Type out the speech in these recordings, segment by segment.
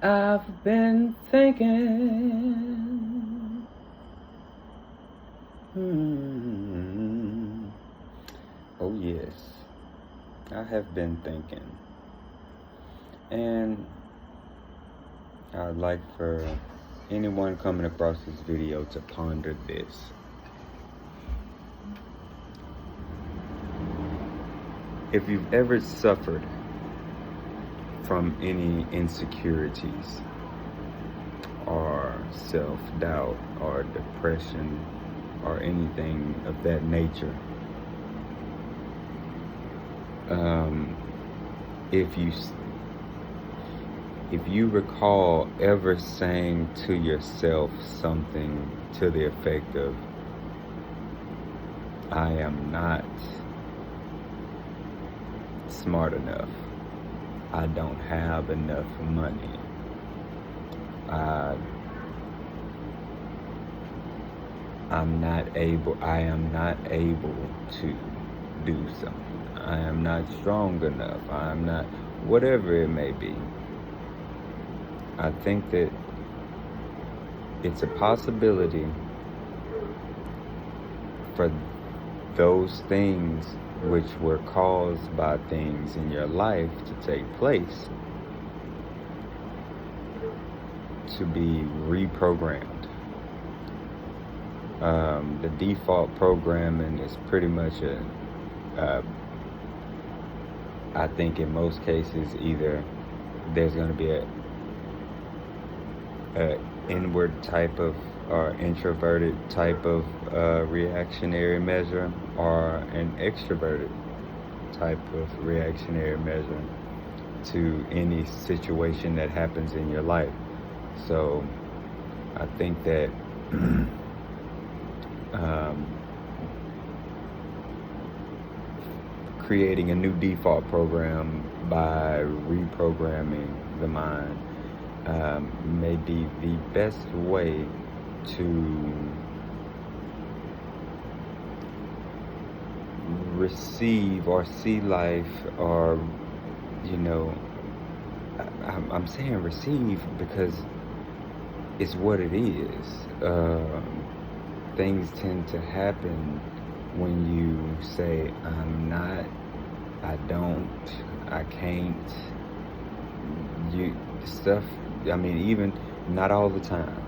I've been thinking. Hmm. Oh, yes. I have been thinking. And I'd like for anyone coming across this video to ponder this. If you've ever suffered from any insecurities or self-doubt or depression or anything of that nature, if you recall ever saying to yourself something to the effect of, I am not smart enough, I don't have enough money, I am not able to do something, I am not strong enough, I am not, whatever it may be. I think that it's a possibility for those things which were caused by things in your life to take place to be reprogrammed. The default programming is pretty much I think in most cases, either there's going to be a inward type of or introverted type of reactionary measure, or an extroverted type of reactionary measure to any situation that happens in your life. So I think that creating a new default program by reprogramming the mind may be the best way to receive or see life, or I'm saying receive because it's what it is. Things tend to happen when you say, I'm not, I don't, I can't, even not all the time.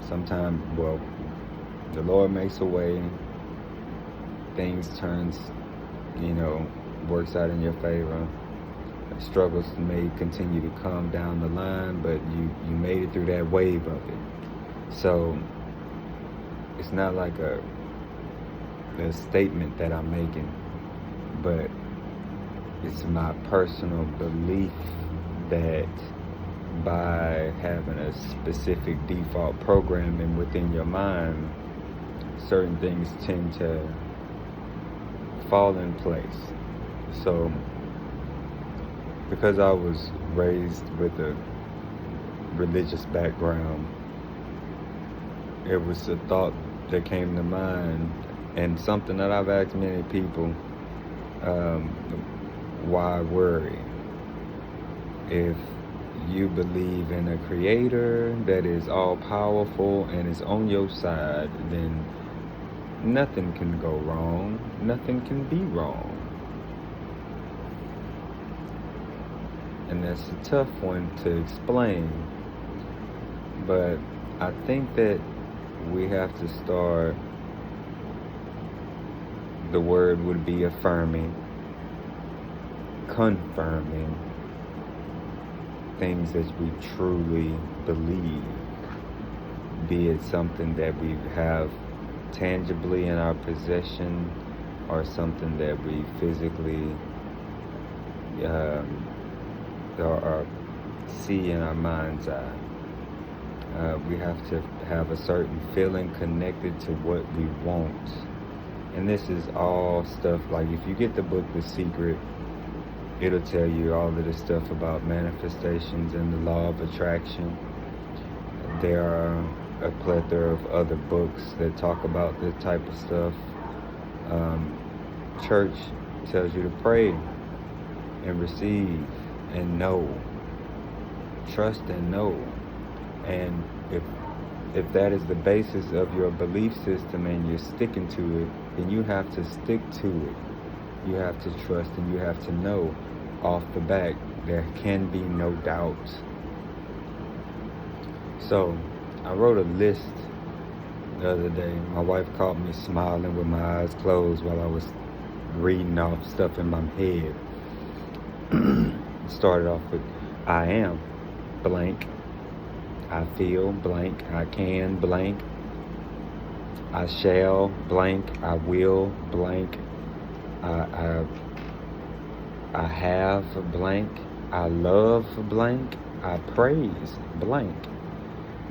Sometimes, well, the Lord makes a way, things turns, works out in your favor. Struggles may continue to come down the line, but you made it through that wave of it. So it's not like a statement that I'm making, but it's my personal belief that by having a specific default programming within your mind, certain things tend to fall in place. So because I was raised with a religious background, it was a thought that came to mind, and something that I've asked many people, why worry? If you believe in a creator that is all powerful and is on your side, then nothing can go wrong, nothing can be wrong. And that's a tough one to explain, but I think that we have to start, the word would be affirming, confirming things that we truly believe, be it something that we have tangibly in our possession or something that we physically or see in our mind's eye. We have to have a certain feeling connected to what we want. And this is all stuff, like if you get the book The Secret, it'll tell you all of this stuff about manifestations and the law of attraction. There are a plethora of other books that talk about this type of stuff. Church tells you to pray and receive and know. trust and know. And if that is the basis of your belief system and you're sticking to it, then you have to stick to it. You have to trust and you have to know off the back there can be no doubt. So I wrote a list the other day. My wife caught me smiling with my eyes closed while I was reading off stuff in my head. Started off with, I am blank. I feel blank. I can blank. I shall blank. I will blank. I have blank. I love blank. I praise blank.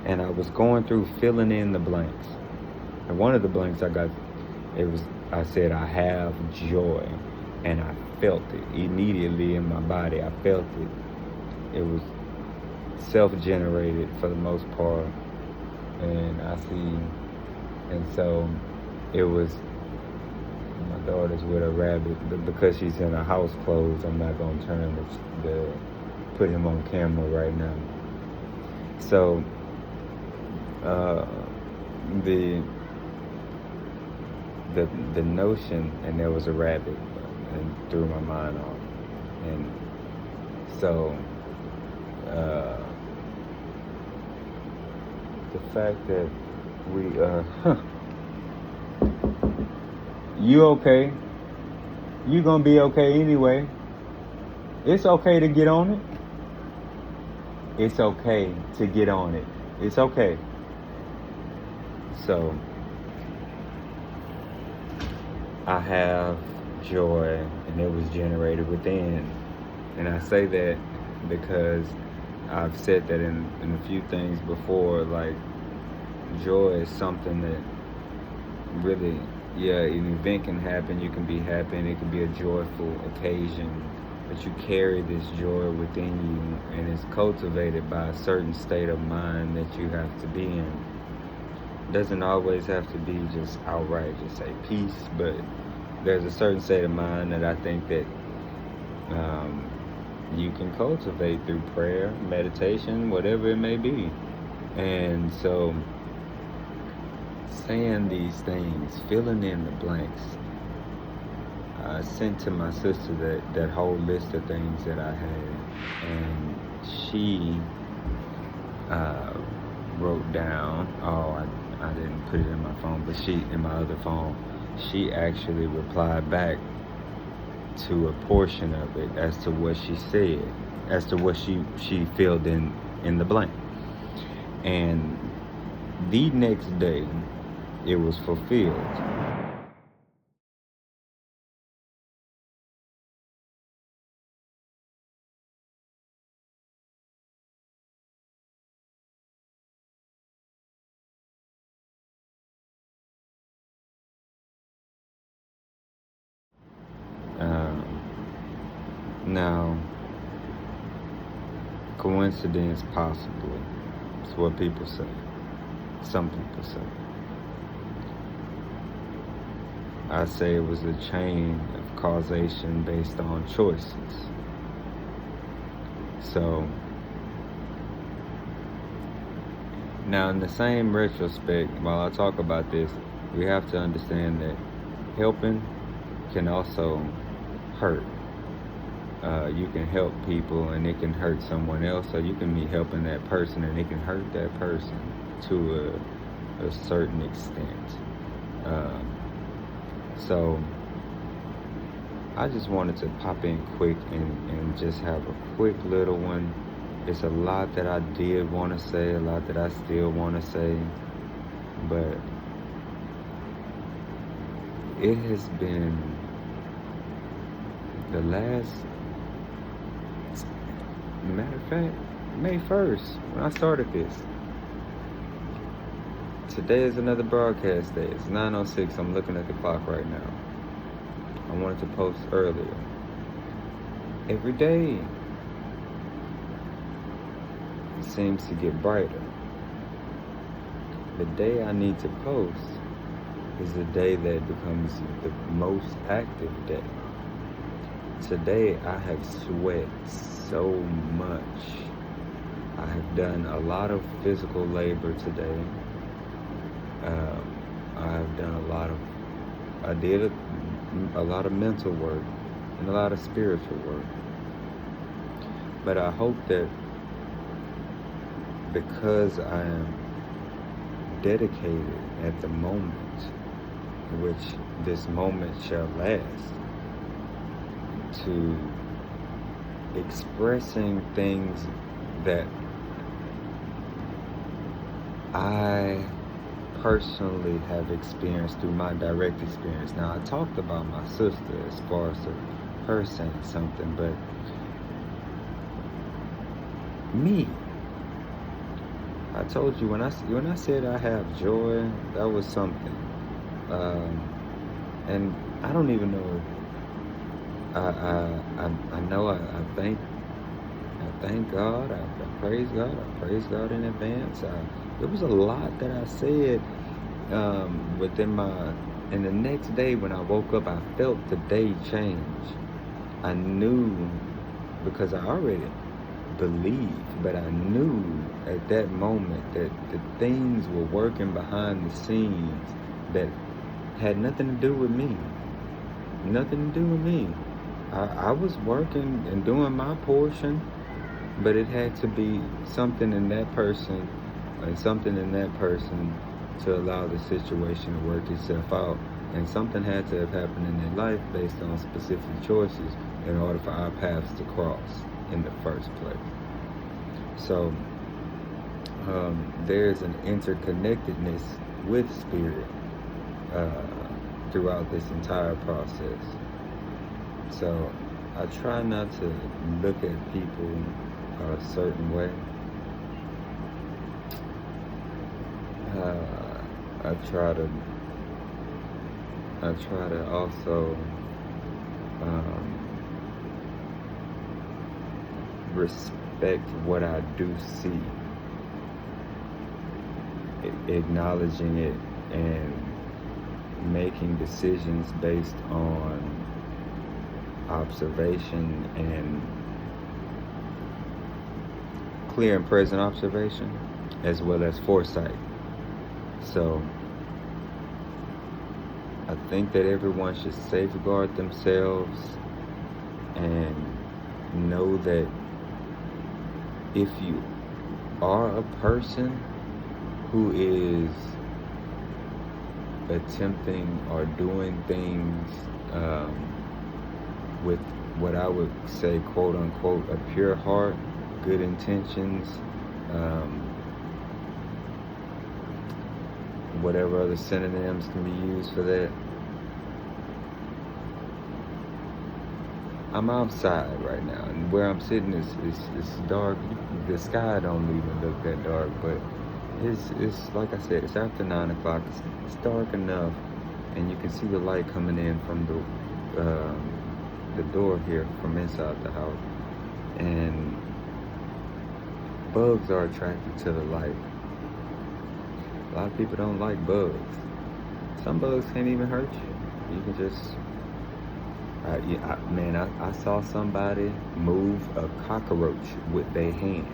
And I was going through filling in the blanks. And one of the blanks I said, I have joy. And I felt it immediately in my body. I felt it. It was self-generated for the most part. And so it was, my daughter's with a rabbit, but because she's in her house clothes, I'm not going to put him on camera right now. So, the notion, and there was a rabbit, and threw my mind off. And so, the fact that you okay? You gonna be okay anyway. It's okay to get on it. It's okay to get on it. It's okay. So, I have joy, and it was generated within. And I say that because I've said that in a few things before, like, joy is something that really, an event can happen, you can be happy, and it can be a joyful occasion, but you carry this joy within you, and it's cultivated by a certain state of mind that you have to be in. It doesn't always have to be just outright, just say peace, but there's a certain state of mind that I think that you can cultivate through prayer, meditation, whatever it may be. And so, saying these things, filling in the blanks, I sent to my sister that whole list of things that I had, and she wrote down, I didn't put it in my phone, but in my other phone, she actually replied back to a portion of it as to what she said, as to what she filled in the blank. And the next day, it was fulfilled. Now, coincidence possibly. It's what people say. Some people say. I say it was a chain of causation based on choices. So, now in the same retrospect, while I talk about this, we have to understand that helping can also hurt. You can help people and it can hurt someone else, or you can be helping that person and it can hurt that person to a certain extent. So I just wanted to pop in quick and just have a quick little one. It's a lot that I did want to say, a lot that I still want to say, but it has been the last, matter of fact, May 1st, when I started this. Today is another broadcast day. It's 9:06. I'm looking at the clock right now. I wanted to post earlier. Every day it seems to get brighter. The day I need to post is the day that becomes the most active day. Today I have sweat so much I have done a lot of physical labor today. I have done I did a lot of mental work and a lot of spiritual work. But I hope that because I am dedicated at the moment, which this moment shall last, to expressing things that I personally have experienced through my direct experience. Now, I talked about my sister as far as her saying something, but me, I told you when I said I have joy, that was something. And I don't even know. I know. I thank God. I praise God. I praise God in advance. There was a lot that I said and the next day when I woke up, I felt the day change. I knew, because I already believed, but I knew at that moment that the things were working behind the scenes that had nothing to do with me. Nothing to do with me. I was working and doing my portion, but it had to be something in that person and something in that person to allow the situation to work itself out. And something had to have happened in their life based on specific choices in order for our paths to cross in the first place. So there's an interconnectedness with spirit throughout this entire process. So I try not to look at people a certain way. I try to also respect what I do see, acknowledging it and making decisions based on observation and clear and present observation, as well as foresight. So I think that everyone should safeguard themselves and know that if you are a person who is attempting or doing things with what I would say, quote unquote, a pure heart, good intentions, whatever other synonyms can be used for that. I'm outside right now, and where I'm sitting is dark. The sky don't even look that dark, but it's like I said, it's after 9 o'clock. It's dark enough, and you can see the light coming in from the door here from inside the house, and bugs are attracted to the light. A lot of people don't like bugs. Some bugs can't even hurt you. You can just I saw somebody move a cockroach with their hand.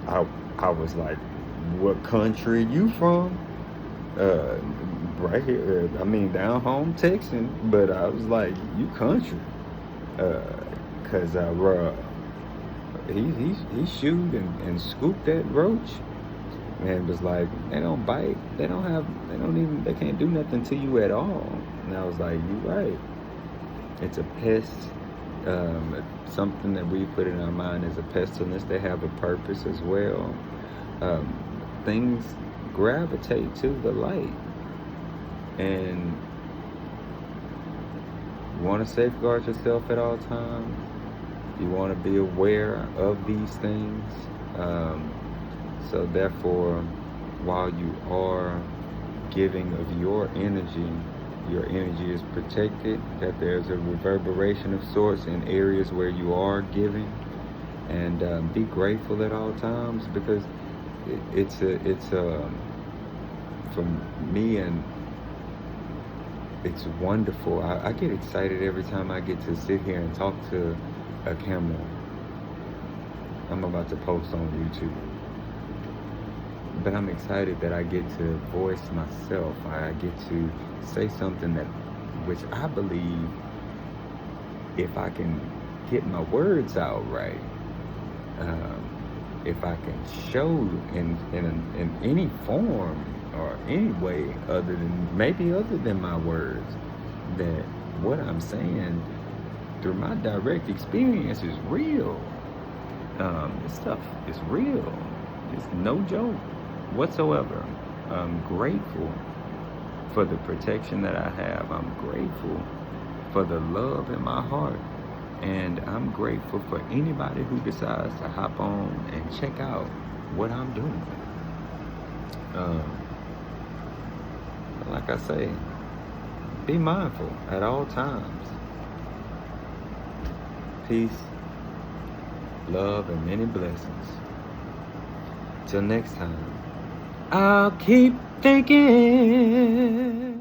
I was like, what country you from? Right here, down home Texan, but I was like, you country. Cause he shoot and scooped that roach and was like, they don't bite, they can't do nothing to you at all. And I was like, you right. It's a pest, something that we put in our mind as a pestilence. They have a purpose as well. Things gravitate to the light. And you want to safeguard yourself at all times. You want to be aware of these things. So therefore, while you are giving of your energy is protected, that there's a reverberation of sorts in areas where you are giving, and be grateful at all times, because it's for me, and it's wonderful. I get excited every time I get to sit here and talk to a camera. I'm about to post on YouTube. But I'm excited that I get to voice myself. I get to say something that, which I believe, if I can get my words out right, if I can show in any form or any way other than my words, that what I'm saying through my direct experience is real. This stuff is real. It's no joke whatsoever. I'm grateful for the protection that I have. I'm grateful for the love in my heart. And I'm grateful for anybody who decides to hop on and check out what I'm doing. Like I say, be mindful at all times. Peace, love, and many blessings. Till next time, I'll keep thinking.